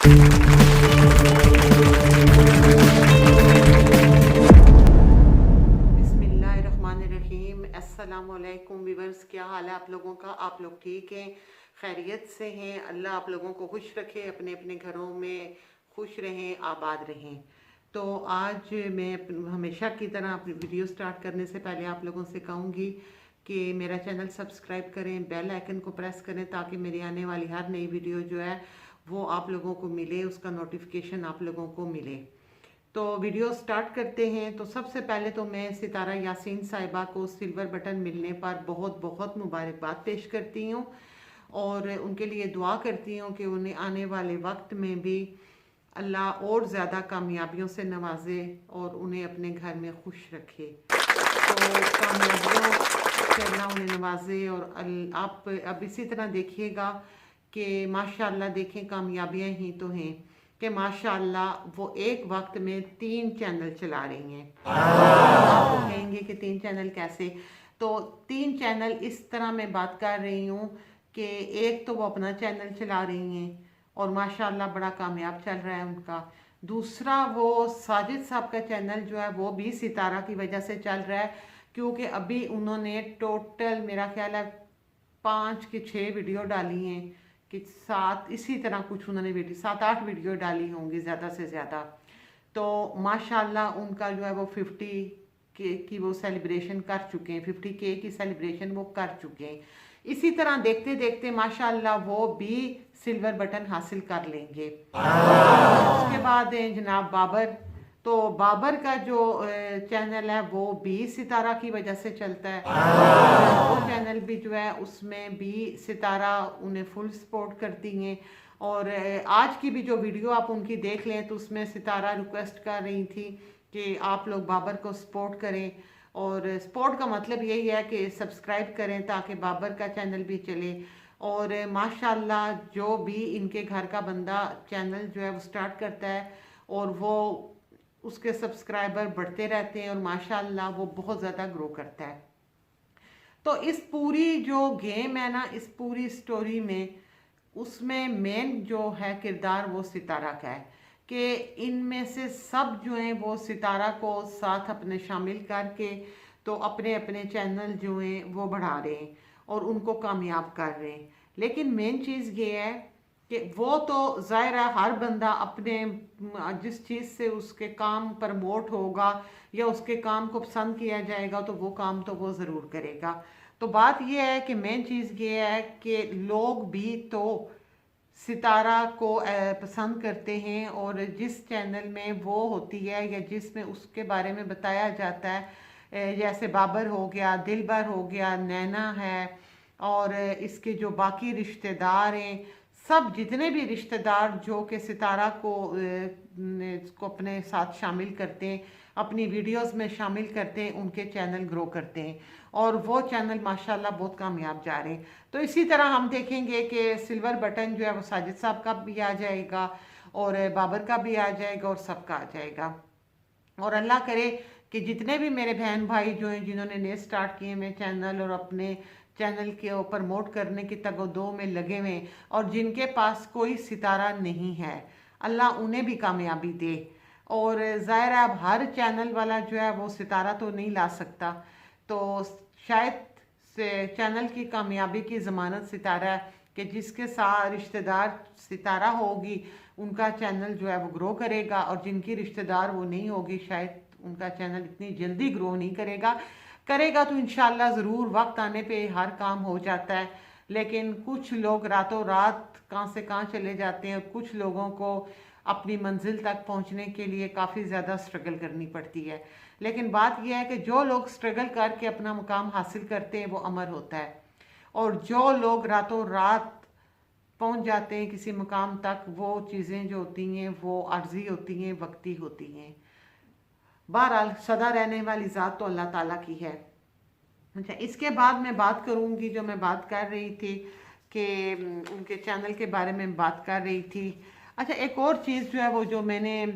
बिस्मिल्लाहिर्रहमानिर्रहीम। अस्सलामुअलैकुम व्यूअर्स, क्या हाल है आप लोगों का? आप लोग ठीक हैं, खैरियत से हैं? अल्लाह आप लोगों को खुश रखे, अपने अपने घरों में खुश रहें, आबाद रहें। तो आज मैं हमेशा की तरह अपनी वीडियो स्टार्ट करने से पहले आप लोगों से कहूँगी कि मेरा चैनल सब्सक्राइब करें, बेल आइकन को प्रेस करें ताकि मेरी आने वाली हर नई वीडियो जो है वो आप लोगों को मिले, उसका नोटिफिकेशन आप लोगों को मिले। तो वीडियो स्टार्ट करते हैं। तो सबसे पहले तो मैं सितारा यासीन साहिबा को सिल्वर बटन मिलने पर बहुत बहुत मुबारकबाद पेश करती हूँ और उनके लिए दुआ करती हूँ कि उन्हें आने वाले वक्त में भी अल्लाह और ज़्यादा कामयाबियों से नवाजे और उन्हें अपने घर में खुश रखे। तो कामयाबियों से अल्लाह उन्हें नवाजे और आप अब इसी तरह देखिएगा कि माशाल्लाह देखें कामयाबियाँ ही तो हैं कि माशाल्लाह वो एक वक्त में 3 चैनल चला रही हैं। आप कहेंगे कि 3 चैनल कैसे? तो 3 चैनल इस तरह मैं बात कर रही हूँ कि एक तो वो अपना चैनल चला रही हैं और माशाल्लाह बड़ा कामयाब चल रहा है उनका। दूसरा वो साजिद साहब का चैनल जो है वो भी सितारा की वजह से चल रहा है, क्योंकि अभी उन्होंने टोटल मेरा ख्याल है 5 की 6 वीडियो डाली हैं कि 7 इसी तरह कुछ उन्होंने वीडियो 7-8 वीडियो डाली होंगी ज़्यादा से ज़्यादा। तो माशाल्लाह उनका जो है वो 50 के की वो सेलिब्रेशन कर चुके हैं, 50K की सेलिब्रेशन वो कर चुके हैं। इसी तरह देखते देखते माशाल्लाह वो भी सिल्वर बटन हासिल कर लेंगे। उसके बाद जनाब बाबर, तो बाबर का जो चैनल है वो भी सितारा की वजह से चलता है। वो चैनल भी जो है उसमें भी सितारा उन्हें फुल सपोर्ट करती हैं और आज की भी जो वीडियो आप उनकी देख लें तो उसमें सितारा रिक्वेस्ट कर रही थी कि आप लोग बाबर को सपोर्ट करें, और सपोर्ट का मतलब यही है कि सब्सक्राइब करें ताकि बाबर का चैनल भी चले। और माशाल्लाह जो भी इनके घर का बंदा चैनल जो है वो स्टार्ट करता है और वो उसके सब्सक्राइबर बढ़ते रहते हैं और माशाल्लाह वो बहुत ज़्यादा ग्रो करता है। तो इस पूरी जो गेम है ना, इस पूरी स्टोरी में उसमें मेन जो है किरदार वो सितारा का है कि इनमें से सब जो हैं वो सितारा को साथ अपने शामिल करके तो अपने अपने चैनल जो हैं वो बढ़ा रहे हैं और उनको कामयाब कर रहे हैं। लेकिन मेन चीज़ ये है कि वो तो ज़ाहिर है हर बंदा अपने जिस चीज़ से उसके काम प्रमोट होगा या उसके काम को पसंद किया जाएगा तो वो काम तो वो ज़रूर करेगा। तो बात यह है कि मेन चीज़ ये है कि लोग भी तो सितारा को पसंद करते हैं और जिस चैनल में वो होती है या जिसमें उसके बारे में बताया जाता है, जैसे बाबर हो गया, दिलबर हो गया, नैना है और इसके जो बाकी रिश्तेदार हैं, सब जितने भी रिश्तेदार जो कि सितारा को अपने साथ शामिल करते हैं, अपनी वीडियोस में शामिल करते हैं, उनके चैनल ग्रो करते हैं और वो चैनल माशाल्लाह बहुत कामयाब जा रहे हैं। तो इसी तरह हम देखेंगे कि सिल्वर बटन जो है वो साजिद साहब का भी आ जाएगा और बाबर का भी आ जाएगा और सबका आ जाएगा। और अल्लाह करे कि जितने भी मेरे बहन भाई जो हैं जिन्होंने नए स्टार्ट किए हुए चैनल और अपने चैनल के प्रमोट करने की तगदो में लगे हुए और जिनके पास कोई सितारा नहीं है, अल्लाह उन्हें भी कामयाबी दे। और ज़ाहिर है अब हर चैनल वाला जो है वो सितारा तो नहीं ला सकता, तो शायद से चैनल की कामयाबी की ज़मानत सितारा है कि जिसके साथ रिश्तेदार सितारा होगी उनका चैनल जो है वो ग्रो करेगा और जिनकी रिश्तेदार वो नहीं होगी शायद उनका चैनल इतनी जल्दी ग्रो नहीं करेगा तो इंशाल्लाह ज़रूर वक्त आने पे हर काम हो जाता है। लेकिन कुछ लोग रातों रात कहाँ से कहाँ चले जाते हैं और कुछ लोगों को अपनी मंजिल तक पहुंचने के लिए काफ़ी ज़्यादा स्ट्रगल करनी पड़ती है। लेकिन बात यह है कि जो लोग स्ट्रगल करके अपना मुकाम हासिल करते हैं वो अमर होता है और जो लोग रातों रात पहुंच जाते हैं किसी मुकाम तक, वो चीज़ें जो होती हैं वो आर्जी होती हैं, वक्ती होती हैं। बहरहाल सदा रहने वाली ज़ात तो अल्लाह ताला की है। अच्छा, इसके बाद मैं बात करूंगी जो मैं बात कर रही थी कि उनके चैनल के बारे में बात कर रही थी। अच्छा, एक और चीज़ जो है वो जो मैंने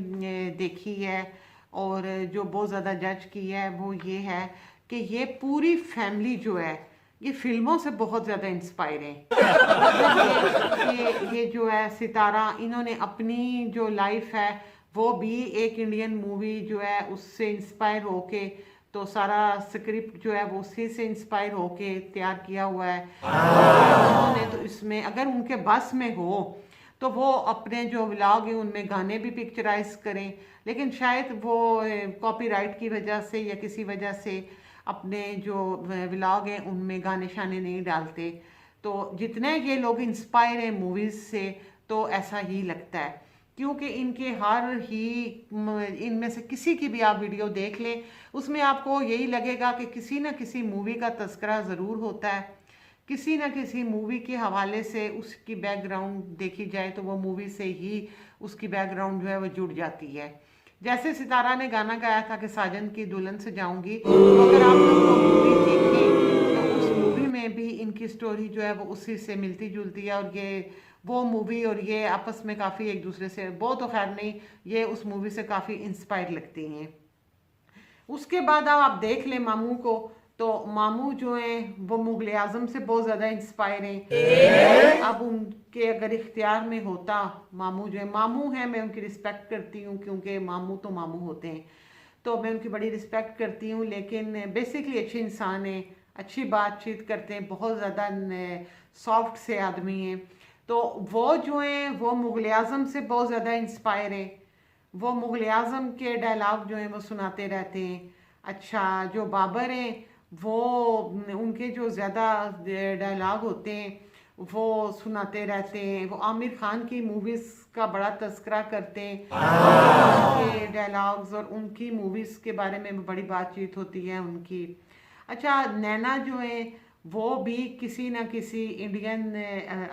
देखी है और जो बहुत ज़्यादा जज की है वो ये है कि ये पूरी फैमिली जो है ये फिल्मों से बहुत ज़्यादा इंस्पायर हैं। मतलब ये जो है सितारा, इन्होंने अपनी जो लाइफ है वो भी एक इंडियन मूवी जो है उससे इंस्पायर होके, तो सारा स्क्रिप्ट जो है वो उसी से इंस्पायर होके तैयार किया हुआ है। उन्होंने तो इसमें अगर उनके बस में हो तो वो अपने जो व्लॉग है उनमें गाने भी पिक्चराइज करें, लेकिन शायद वो कॉपीराइट की वजह से या किसी वजह से अपने जो व्लॉग हैं उनमें गाने शाने नहीं डालते। तो जितने ये लोग इंस्पायर हैं मूवीज़ से, तो ऐसा ही लगता है, क्योंकि इनके हर ही इनमें से किसी की भी आप वीडियो देख लें, उसमें आपको यही लगेगा कि किसी न किसी मूवी का तस्करा ज़रूर होता है। किसी न किसी मूवी के हवाले से उसकी बैकग्राउंड देखी जाए तो वो मूवी से ही उसकी बैकग्राउंड जो है वो जुड़ जाती है। जैसे सितारा ने गाना गाया था कि साजन की दुल्हन से जाऊंगी, तो अगर आप लोग वो मूवी देखें तो उस मूवी में भी इनकी स्टोरी जो है वो उसी से मिलती जुलती है, और ये वो मूवी और ये आपस में काफ़ी एक दूसरे से, वो तो खैर नहीं, ये उस मूवी से काफ़ी इंस्पायर लगती हैं। उसके बाद आप देख लें मामू को, तो मामू जो हैं वो मुगल आजम से बहुत ज़्यादा इंस्पायर हैं। अब उनके अगर इख्तियार में होता, मामू जो है, मामू हैं, मैं उनकी रिस्पेक्ट करती हूँ क्योंकि मामू तो मामू होते हैं, तो मैं उनकी बड़ी रिस्पेक्ट करती हूँ, लेकिन बेसिकली अच्छे इंसान हैं, अच्छी बातचीत करते हैं, बहुत ज़्यादा सॉफ्ट से आदमी हैं। तो वो जो हैं वो मुगल आजम से बहुत ज़्यादा इंस्पायर हैं। वो मुगल आजम के डायलॉग जो हैं वो सुनाते रहते हैं। अच्छा, जो बाबर हैं वो उनके जो ज़्यादा डायलॉग होते हैं वो सुनाते रहते हैं। वो आमिर खान की मूवीज़ का बड़ा तस्करा करते हैं, उनके डायलॉग्स और उनकी मूवीज़ के बारे में बड़ी बातचीत होती है उनकी। अच्छा, नैना जो है वो भी किसी ना किसी इंडियन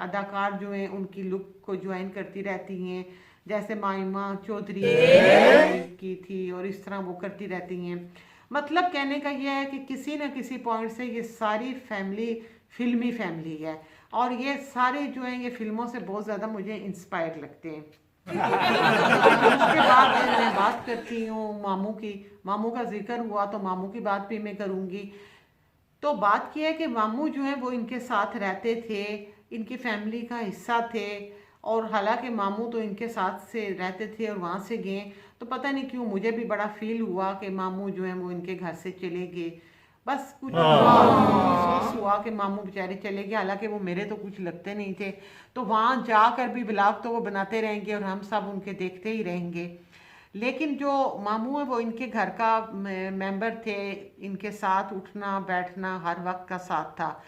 अदाकार जो हैं उनकी लुक को ज्वाइन करती रहती हैं, जैसे माइमा चौधरी की थी, और इस तरह वो करती रहती हैं। मतलब कहने का यह है कि किसी न किसी पॉइंट से ये सारी फैमिली फिल्मी फैमिली है, और ये सारे जो हैं ये फिल्मों से बहुत ज़्यादा मुझे इंस्पायर लगते हैं। उसके बाद मैं बात करती हूँ मामू की। मामू का जिक्र हुआ तो मामू की बात भी मैं करूँगी। तो बात की है कि मामू जो है वो इनके साथ रहते थे, इनकी फैमिली का हिस्सा थे, और हालांकि मामू तो इनके साथ से रहते थे और वहाँ से गए, तो पता नहीं क्यों मुझे भी बड़ा फील हुआ कि मामू जो है वो इनके घर से चले गए। बस कुछ अफसोस हुआ कि मामू बेचारे चले गए, हालांकि वो मेरे तो कुछ लगते नहीं थे। तो वहाँ जाकर भी ब्लॉग तो वो बनाते रहेंगे और हम सब उनके देखते ही रहेंगे। लेकिन जो मामू है वो इनके घर का मेंबर थे, इनके साथ उठना बैठना हर वक्त का साथ था।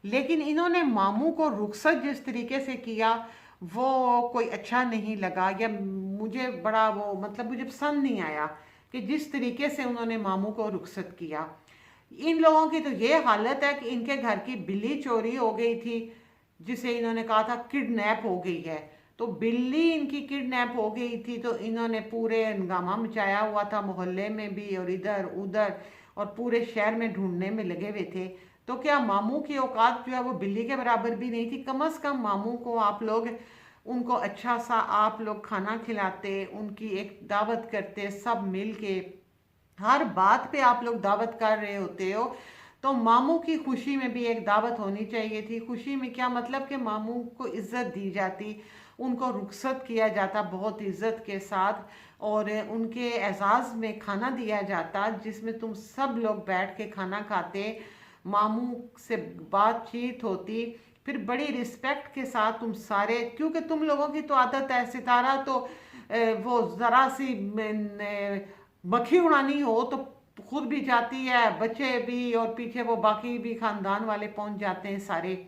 लेकिन इन्होंने मामू को रुखसत जिस तरीके से किया वो कोई अच्छा नहीं लगा, या मुझे बड़ा वो मतलब मुझे पसंद नहीं आया कि जिस तरीके से उन्होंने मामू को रुखसत किया। इन लोगों की तो ये हालत है कि इनके घर की बिल्ली चोरी हो गई थी, जिसे इन्होंने कहा था किडनैप हो गई है। तो बिल्ली इनकी किडनैप हो गई थी, तो इन्होंने पूरे हंगामा मचाया हुआ था मोहल्ले में भी और इधर उधर, और पूरे शहर में ढूंढने में लगे हुए थे। तो क्या मामू की औकात जो है वो बिल्ली के बराबर भी नहीं थी? कम से कम मामू को आप लोग उनको अच्छा सा आप लोग खाना खिलाते, उनकी एक दावत करते, सब मिल के हर बात पे आप लोग दावत कर रहे होते हो। तो मामू की खुशी में भी एक दावत होनी चाहिए थी। खुशी में क्या मतलब कि मामू को इज्जत दी जाती, उनको रुखसत किया जाता बहुत इज्जत के साथ, और उनके एजाज़ में खाना दिया जाता जिसमें तुम सब लोग बैठ के खाना खाते, मामू से बातचीत होती, फिर बड़ी रिस्पेक्ट के साथ तुम सारे, क्योंकि तुम लोगों की तो आदत है, सितारा तो वो ज़रा सी मक्खी उड़ानी हो तो खुद भी जाती है, बच्चे भी, और पीछे वो बाकी भी खानदान वाले पहुंच जाते हैं सारे।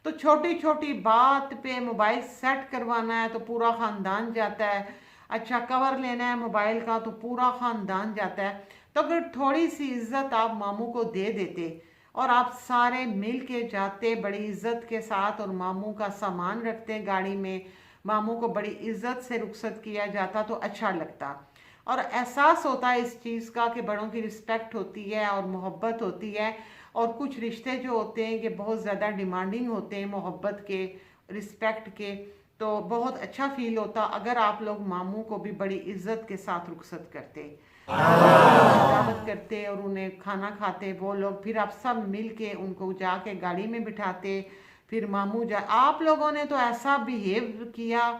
तो छोटी छोटी बात पे मोबाइल सेट करवाना है तो पूरा खानदान जाता है। अच्छा, कवर लेना है मोबाइल का तो पूरा खानदान जाता है। तो अगर थोड़ी सी इज्जत आप मामू को दे देते और आप सारे मिल के जाते बड़ी इज्जत के साथ, और मामू का सामान रखते गाड़ी में, मामू को बड़ी इज्जत से रुखसत किया जाता तो अच्छा लगता। और एहसास होता है इस चीज़ का कि बड़ों की रिस्पेक्ट होती है और मोहब्बत होती है। और कुछ रिश्ते जो होते हैं कि बहुत ज़्यादा डिमांडिंग होते हैं मोहब्बत के, रिस्पेक्ट के, तो बहुत अच्छा फील होता अगर आप लोग मामू को भी बड़ी इज्जत के साथ रुखसत करते, दावत करते और उन्हें खाना खाते वो लोग, फिर आप सब मिल के उनको जाके गाड़ी में बिठाते, फिर मामू जा। आप लोगों ने तो ऐसा बिहेव किया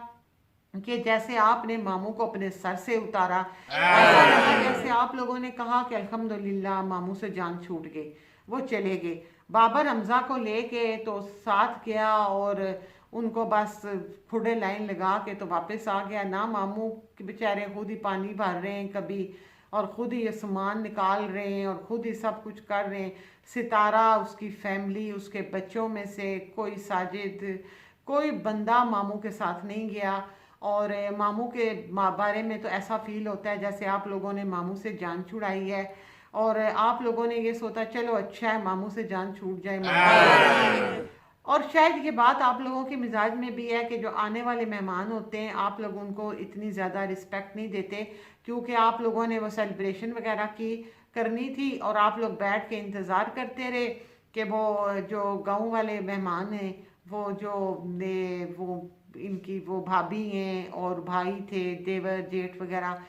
कि जैसे आपने मामू को अपने सर से उतारा, ऐसा लगा जैसे आप लोगों ने कहा कि अल्हम्दुलिल्लाह मामू से जान छूट गई, वो चले गए। बाबर हमजा को लेके तो साथ गया और उनको बस खुदे लाइन लगा के तो वापस आ गया ना। मामू के बेचारे खुद ही पानी भर रहे हैं कभी, और खुद ही ये सामान निकाल रहे हैं और खुद ही सब कुछ कर रहे हैं। सितारा, उसकी फैमिली, उसके बच्चों में से कोई, साजिद, कोई बंदा मामू के साथ नहीं गया। और मामू के बारे में तो ऐसा फील होता है जैसे आप लोगों ने मामू से जान छुड़ाई है, और आप लोगों ने ये सोचा चलो अच्छा है मामू से जान छूट जाए मामू। और शायद ये बात आप लोगों के मिजाज में भी है कि जो आने वाले मेहमान होते हैं आप लोग उनको इतनी ज़्यादा रिस्पेक्ट नहीं देते, क्योंकि आप लोगों ने वो सेलिब्रेशन वगैरह की करनी थी और आप लोग बैठ के इंतज़ार करते रहे कि वो जो गांव वाले मेहमान हैं, वो जो वो इनकी वो भाभी हैं और भाई थे, देवर जेठ वगैरह,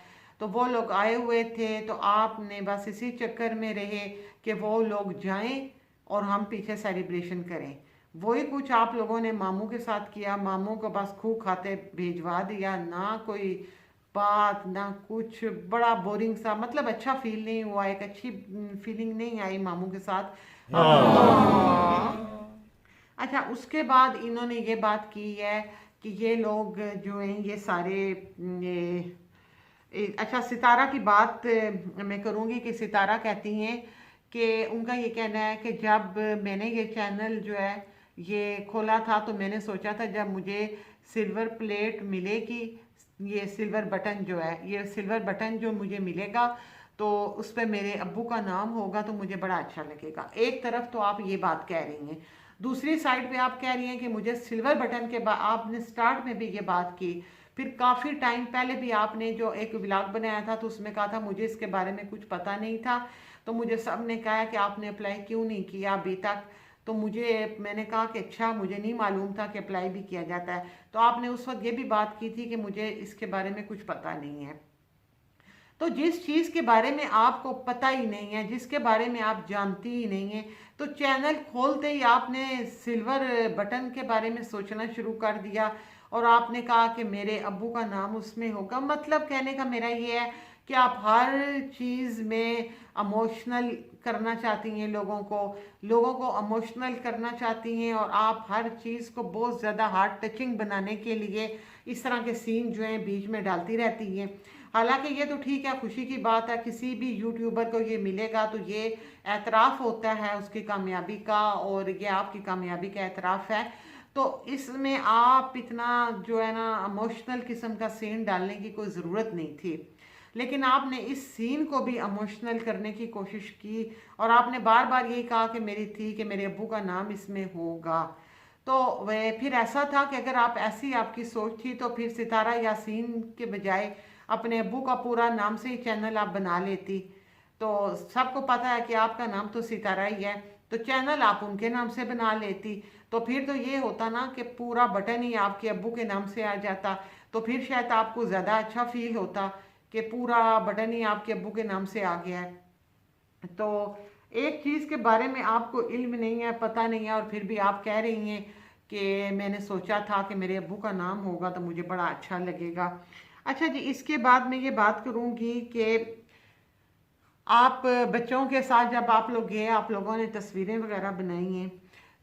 तो वो लोग आए हुए थे। तो आपने बस इसी चक्कर में रहे कि वो लोग जाएं और हम पीछे सेलिब्रेशन करें। वही कुछ आप लोगों ने मामू के साथ किया, मामू को बस खूब खाते भिजवा दिया, ना कोई बात ना कुछ, बड़ा बोरिंग सा, मतलब अच्छा फील नहीं हुआ, एक अच्छी फीलिंग नहीं आई मामू के साथ। अच्छा, उसके बाद इन्होंने ये बात की है कि ये लोग जो हैं ये सारे अच्छा, सितारा की बात मैं करूँगी कि सितारा कहती हैं कि उनका ये कहना है कि जब मैंने ये चैनल जो है ये खोला था तो मैंने सोचा था जब मुझे सिल्वर प्लेट मिलेगी, ये सिल्वर बटन जो है, ये सिल्वर बटन जो मुझे मिलेगा तो उस पर मेरे अब्बू का नाम होगा तो मुझे बड़ा अच्छा लगेगा। एक तरफ तो आप ये बात कह रही हैं, दूसरी साइड पे आप कह रही हैं कि मुझे सिल्वर बटन के बाद, आपने स्टार्ट में भी ये बात की, फिर काफ़ी टाइम पहले भी आपने जो एक व्लॉग बनाया था तो उसमें कहा था मुझे इसके बारे में कुछ पता नहीं था, तो मुझे सब ने कहा कि आपने अप्लाई क्यों नहीं किया अभी तक, तो मैंने कहा कि अच्छा मुझे नहीं मालूम था कि अप्लाई भी किया जाता है। तो आपने उस वक्त ये भी बात की थी कि मुझे इसके बारे में कुछ पता नहीं है। तो जिस चीज़ के बारे में आपको पता ही नहीं है, जिसके बारे में आप जानती ही नहीं है, तो चैनल खोलते ही आपने सिल्वर बटन के बारे में सोचना शुरू कर दिया और आपने कहा कि मेरे अब्बू का नाम उसमें होगा। मतलब कहने का मेरा ये है कि आप हर चीज़ में इमोशनल करना चाहती हैं, लोगों को इमोशनल करना चाहती हैं, और आप हर चीज़ को बहुत ज़्यादा हार्ट टचिंग बनाने के लिए इस तरह के सीन जो हैं बीच में डालती रहती हैं। हालांकि ये तो ठीक है, खुशी की बात है, किसी भी यूट्यूबर को ये मिलेगा तो ये एतराफ़ होता है उसकी कामयाबी का, और ये आपकी कामयाबी का एतराफ़ है। तो इसमें आप इतना जो है ना इमोशनल किस्म का सीन डालने की कोई ज़रूरत नहीं थी, लेकिन आपने इस सीन को भी इमोशनल करने की कोशिश की और आपने बार बार यही कहा कि मेरी थी कि मेरे अब्बू का नाम इसमें होगा। तो वह फिर ऐसा था कि अगर आप ऐसी आपकी सोच थी तो फिर सितारा यासीन के बजाय अपने अब्बू का पूरा नाम से ही चैनल आप बना लेती। तो सबको पता है कि आपका नाम तो सितारा ही है, तो चैनल आप उनके नाम से बना लेती, तो फिर तो ये होता ना कि पूरा बटन ही आपके अब्बू के नाम से आ जाता, तो फिर शायद आपको ज़्यादा अच्छा फील होता कि पूरा बटन ही आपके अब्बू के नाम से आ गया है। तो एक चीज़ के बारे में आपको इल्म नहीं है, पता नहीं है, और फिर भी आप कह रही हैं कि मैंने सोचा था कि मेरे अब्बू का नाम होगा तो मुझे बड़ा अच्छा लगेगा। अच्छा जी, इसके बाद मैं ये बात करूँगी कि आप बच्चों के साथ जब आप लोग गए, आप लोगों ने तस्वीरें वगैरह बनाई हैं,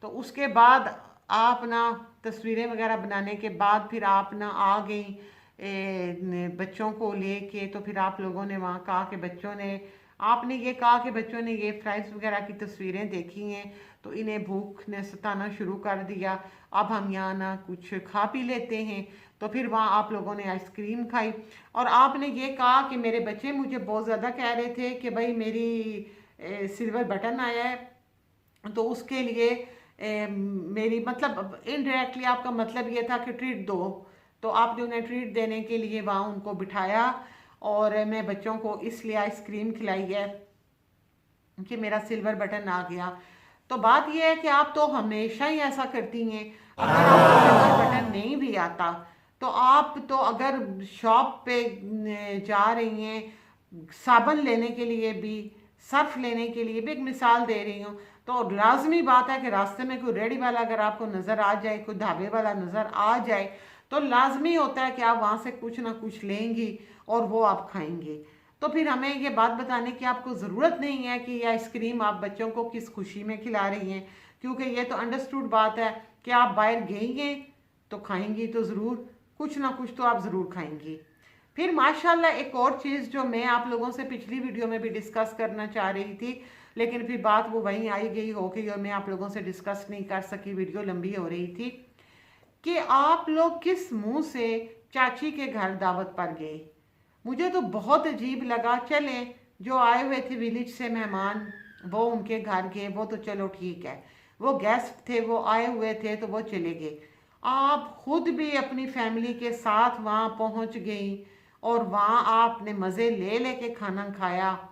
तो उसके बाद आप ना तस्वीरें वगैरह बनाने के बाद फिर आप ना आ गई बच्चों को लेके, तो फिर आप लोगों ने वहाँ कहा कि आपने ये कहा कि बच्चों ने ये फ्राइज़ वगैरह की तस्वीरें देखी हैं तो इन्हें भूख ने सताना शुरू कर दिया, अब हम यहाँ ना कुछ खा पी लेते हैं। तो फिर वहाँ आप लोगों ने आइसक्रीम खाई और आपने ये कहा कि मेरे बच्चे मुझे बहुत ज़्यादा कह रहे थे कि भाई मेरी सिल्वर बटन आया है, तो उसके लिए मेरी, मतलब इनडायरेक्टली आपका मतलब ये था कि ट्रीट दो, तो आपने उन्हें ट्रीट देने के लिए वहाँ उनको बिठाया और मैं बच्चों को इसलिए आइसक्रीम खिलाई है कि मेरा सिल्वर बटन आ गया। तो बात यह है कि आप तो हमेशा ही ऐसा करती हैं, अगर आपको सिल्वर बटन नहीं भी आता तो आप तो अगर शॉप पे जा रही हैं साबुन लेने के लिए भी, सर्फ लेने के लिए भी, एक मिसाल दे रही हूँ, तो लाजमी बात है कि रास्ते में कोई रेडी वाला अगर आपको नज़र आ जाए, कोई ढाबे वाला नज़र आ जाए, तो लाजमी होता है कि आप वहाँ से कुछ ना कुछ लेंगी और वो आप खाएंगी। तो फिर हमें ये बात बताने की आपको ज़रूरत नहीं है कि ये आइसक्रीम आप बच्चों को किस खुशी में खिला रही हैं, क्योंकि ये तो अंडरस्टूड बात है कि आप बाहर गई हैं तो खाएंगी तो ज़रूर, कुछ ना कुछ तो आप ज़रूर खाएंगी। फिर माशाल्लाह एक और चीज़ जो मैं आप लोगों से पिछली वीडियो में भी डिस्कस करना चाह रही थी, लेकिन फिर बात वो वहीं आई गई हो गई और मैं आप लोगों से डिस्कस नहीं कर सकी, वीडियो लंबी हो रही थी, कि आप लोग किस मुंह से चाची के घर दावत पर गए। मुझे तो बहुत अजीब लगा। चले जो आए हुए थे विलेज से मेहमान, वो उनके घर गए, वो तो चलो ठीक है, वो गेस्ट थे, वो आए हुए थे तो वो चले गए। आप खुद भी अपनी फैमिली के साथ वहाँ पहुँच गई और वहाँ आपने मज़े ले लेके खाना खाया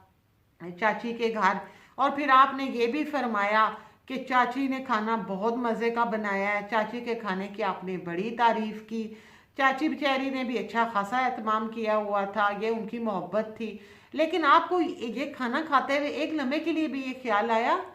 चाची के घर, और फिर आपने ये भी फरमाया कि चाची ने खाना बहुत मज़े का बनाया है, चाची के खाने की आपने बड़ी तारीफ़ की। चाची बेचारी ने भी अच्छा खासा एहतमाम किया हुआ था, ये उनकी मोहब्बत थी। लेकिन आपको ये खाना खाते हुए एक लम्हे के लिए भी ये ख्याल आया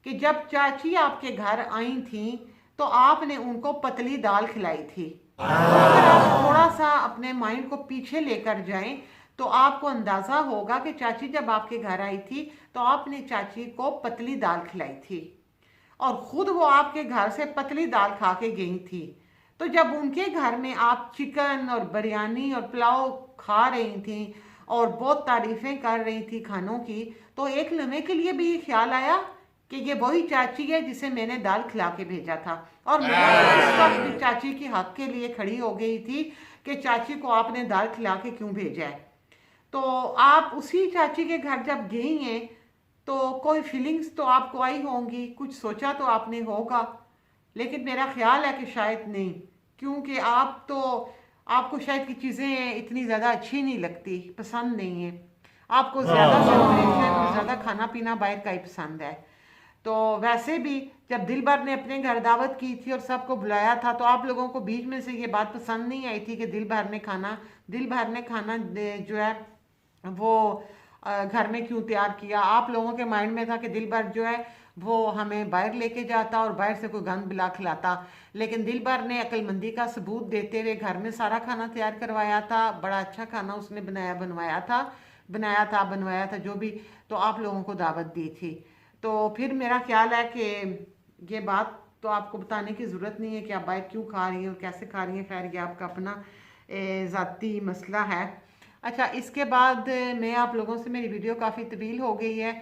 कि जब चाची आपके घर आई थी तो आपने उनको पतली दाल खिलाई थी। तो अगर आप थोड़ा सा अपने माइंड को पीछे लेकर जाएं तो आपको अंदाज़ा होगा कि चाची जब आपके घर आई थी तो आपने चाची को पतली दाल खिलाई थी और ख़ुद वो आपके घर से पतली दाल खा के गई थी। तो जब उनके घर में आप चिकन और बिरयानी और पुलाव खा रही थी और बहुत तारीफ़ें कर रही थी खानों की, तो एक लम्हे के लिए भी ये ख्याल आया कि ये वही चाची है जिसे मैंने दाल खिला के भेजा था। और मैं इस वक्त भी चाची के हक के लिए खड़ी हो गई थी कि चाची को आपने दाल खिला के क्यों भेजा है। तो आप उसी चाची के घर जब गई हैं तो कोई फीलिंग्स तो आपको आई होंगी, कुछ सोचा तो आपने होगा, लेकिन मेरा ख्याल है कि शायद नहीं, क्योंकि आपको शायद की चीज़ें इतनी ज़्यादा अच्छी नहीं लगती, पसंद नहीं है आपको, ज़्यादा सेलिब्रेशन और ज़्यादा खाना पीना बाहर का ही पसंद है। तो वैसे भी जब दिल भर ने अपने घर दावत की थी और सबको बुलाया था तो आप लोगों को बीच में से ये बात पसंद नहीं आई थी कि दिल भर ने खाना जो है वो घर में क्यों तैयार किया। आप लोगों के माइंड में था कि दिल भर जो है वो हमें बाहर लेके जाता और बाहर से कोई गंद बिला खिलाता, लेकिन दिल भर ने अक्लमंदी का सबूत देते हुए घर में सारा खाना तैयार करवाया था। बड़ा अच्छा खाना उसने बनवाया था जो भी, तो आप लोगों को दावत दी थी। तो फिर मेरा ख्याल है कि ये बात तो आपको बताने की ज़रूरत नहीं है कि आप बाहर क्यों खा रही हैं और कैसे खा रही हैं, खैर ये आपका अपना ज़ाती मसला है। अच्छा, इसके बाद मैं आप लोगों से, मेरी वीडियो काफ़ी तवील हो गई है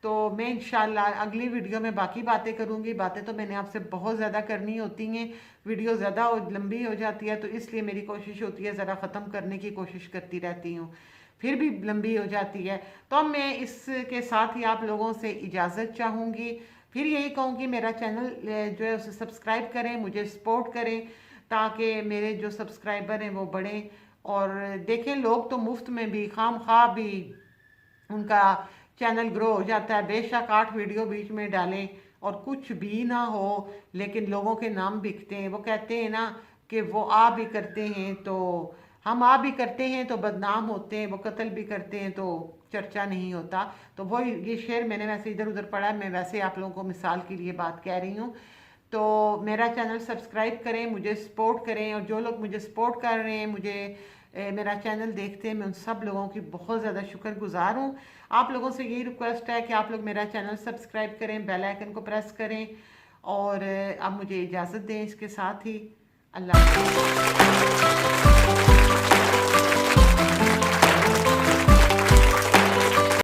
तो मैं इंशाल्लाह अगली वीडियो में बाकी बातें करूँगी। बातें तो मैंने आपसे बहुत ज़्यादा करनी होती हैं, वीडियो ज़्यादा लंबी हो जाती है, तो इसलिए मेरी कोशिश होती है ज़रा ख़त्म करने की कोशिश करती रहती हूँ, फिर भी लंबी हो जाती है। तो मैं इसके साथ ही आप लोगों से इजाज़त चाहूँगी। फिर यही कहूँगी मेरा चैनल जो है उसे सब्सक्राइब करें, मुझे सपोर्ट करें ताकि मेरे जो सब्सक्राइबर हैं वो बढ़ें। और देखें, लोग तो मुफ्त में भी खामखा भी उनका चैनल ग्रो हो जाता है। बेशक 8 वीडियो बीच में डालें और कुछ भी ना हो, लेकिन लोगों के नाम बिकते हैं। वो कहते हैं ना कि वो आ भी करते हैं तो हम आ भी करते हैं तो बदनाम होते हैं, वो कत्ल भी करते हैं तो चर्चा नहीं होता। तो वो ये शेर मैंने वैसे इधर उधर पढ़ा, मैं वैसे आप लोगों को मिसाल के लिए बात कह रही हूँ। तो मेरा चैनल सब्सक्राइब करें, मुझे सपोर्ट करें, और जो लोग मुझे सपोर्ट कर रहे हैं, मेरा चैनल देखते हैं, मैं उन सब लोगों की बहुत ज़्यादा शुक्रगुजार हूँ। आप लोगों से यही रिक्वेस्ट है कि आप लोग मेरा चैनल सब्सक्राइब करें, बेल आइकन को प्रेस करें, और अब मुझे इजाज़त दें इसके साथ ही। अल्लाह।